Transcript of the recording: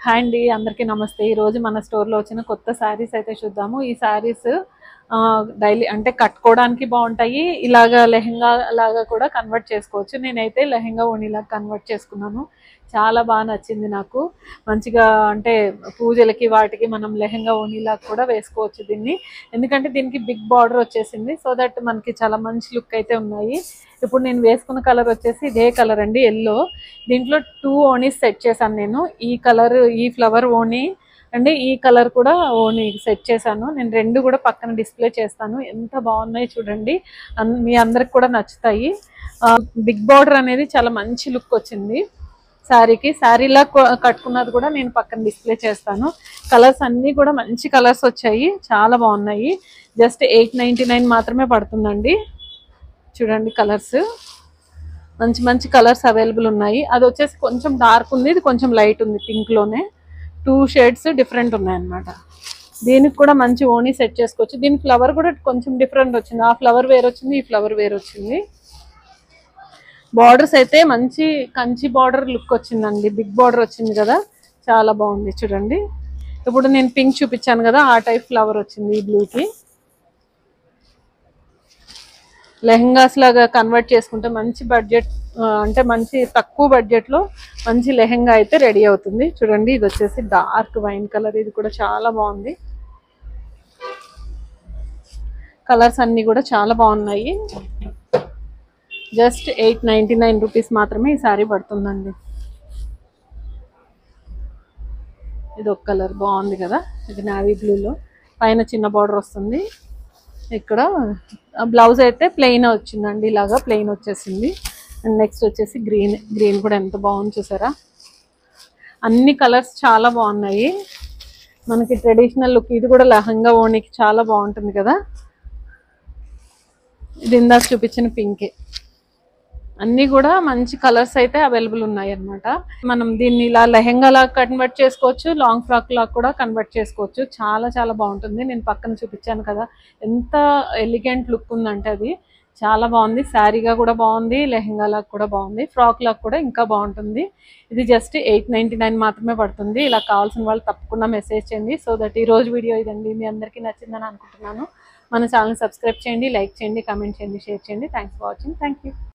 Hi అండి, అందరికీ నమస్తే. ఈరోజు మన స్టోర్లో వచ్చిన కొత్త శారీస్ అయితే చూద్దాము. ఈ శారీస్ డైలీ అంటే కట్టుకోవడానికి బాగుంటాయి, ఇలాగా లెహెంగా లాగా కూడా కన్వర్ట్ చేసుకోవచ్చు. నేనైతే లెహెంగా ఓణిలాగా కన్వర్ట్ చేసుకున్నాను. చాలా బాగా నచ్చింది నాకు. మంచిగా అంటే పూజలకి వాటికి మనం లెహెంగా ఓణిలాగా కూడా వేసుకోవచ్చు దీన్ని. ఎందుకంటే దీనికి బిగ్ బార్డర్ వచ్చేసింది, సో దట్ మనకి చాలా మంచి లుక్ అయితే ఉన్నాయి. ఇప్పుడు నేను వేసుకున్న కలర్ వచ్చేసి ఇదే కలర్ అండి, ఎల్లో. దీంట్లో 2 ఓణీస్ సెట్ చేశాను నేను. ఈ కలర్, ఈ ఫ్లవర్ ఓణీ అండి, ఈ కలర్ కూడా ఓణీ సెట్ చేశాను నేను. 2 కూడా పక్కన డిస్ప్లే చేస్తాను. ఎంత బాగున్నాయి చూడండి, మీ అందరికి కూడా నచ్చుతాయి. బిగ్ బార్డర్ అనేది చాలా మంచి లుక్ వచ్చింది శారీకి. శారీలా కట్టుకున్నది కూడా నేను పక్కన డిస్ప్లే చేస్తాను. కలర్స్ అన్నీ కూడా మంచి కలర్స్ వచ్చాయి, చాలా బాగున్నాయి. జస్ట్ 899 మాత్రమే పడుతుందండి. చూడండి కలర్స్, మంచి మంచి కలర్స్ అవైలబుల్ ఉన్నాయి. అది వచ్చేసి కొంచెం డార్క్ ఉంది, ఇది కొంచెం లైట్ ఉంది. పింక్లోనే 2 షేడ్స్ డిఫరెంట్ ఉన్నాయన్నమాట. దీనికి కూడా మంచి ఓణీ సెట్ చేసుకోవచ్చు. దీని ఫ్లవర్ కూడా కొంచెం డిఫరెంట్ వచ్చింది. ఆ ఫ్లవర్ వేరు వచ్చింది, ఈ ఫ్లవర్ వేరు వచ్చింది. బార్డర్స్ అయితే మంచి కంచి బార్డర్ లుక్ వచ్చిందండి. బిగ్ బార్డర్ వచ్చింది కదా, చాలా బాగుంది చూడండి. ఇప్పుడు నేను పింక్ చూపించాను కదా, ఆ టైప్ ఫ్లవర్ వచ్చింది ఈ బ్లూకి. లెహెంగాస్ లాగా కన్వర్ట్ చేసుకుంటే మంచి బడ్జెట్, అంటే మంచి తక్కువ బడ్జెట్లో మంచి లెహెంగా అయితే రెడీ అవుతుంది. చూడండి, ఇది వచ్చేసి డార్క్ వైన్ కలర్. ఇది కూడా చాలా బాగుంది. కలర్స్ అన్నీ కూడా చాలా బాగున్నాయి. జస్ట్ 899 రూపీస్ మాత్రమే ఈ సారీ పడుతుందండి. ఇది ఒక కలర్ బాగుంది కదా, ఇది నావీ బ్లూలో పైన చిన్న బార్డర్ వస్తుంది. ఇక్కడ బ్లౌజ్ అయితే ప్లెయిన్ వచ్చిందండి, ఇలాగా ప్లెయిన్ వచ్చేసింది. అండ్ నెక్స్ట్ వచ్చేసి గ్రీన్. గ్రీన్ కూడా ఎంత బాగుంది చూసారా. అన్ని కలర్స్ చాలా బాగున్నాయి. మనకి ట్రెడిషనల్ లుక్, ఇది కూడా లెహంగా ఓణికి చాలా బాగుంటుంది కదా. ఇది ఇందాక చూపించిన పింకే. అన్నీ కూడా మంచి కలర్స్ అయితే అవైలబుల్ ఉన్నాయి అన్నమాట. మనం దీన్ని ఇలా లెహెంగా లాగా కన్వర్ట్ చేసుకోవచ్చు, లాంగ్ ఫ్రాక్ లాగా కూడా కన్వర్ట్ చేసుకోవచ్చు. చాలా చాలా బాగుంటుంది. నేను పక్కన చూపించాను కదా, ఎంత ఎలిగెంట్ లుక్ ఉందంటే అది చాలా బాగుంది. శారీగా కూడా బాగుంది, లెహెంగా లాగా కూడా బాగుంది, ఫ్రాక్ లాగా కూడా ఇంకా బాగుంటుంది. ఇది జస్ట్ 899 మాత్రమే పడుతుంది. ఇలా కావాల్సిన వాళ్ళు తప్పకుండా మెసేజ్ చేయండి. సో దట్ ఈ రోజు వీడియో ఇదండి, మీ అందరికీ నచ్చిందని అనుకుంటున్నాను. మన ఛానల్ సబ్స్క్రైబ్ చేయండి, లైక్ చేయండి, కామెంట్ చేయండి, షేర్ చేయండి. Thanks for watching. Thank you.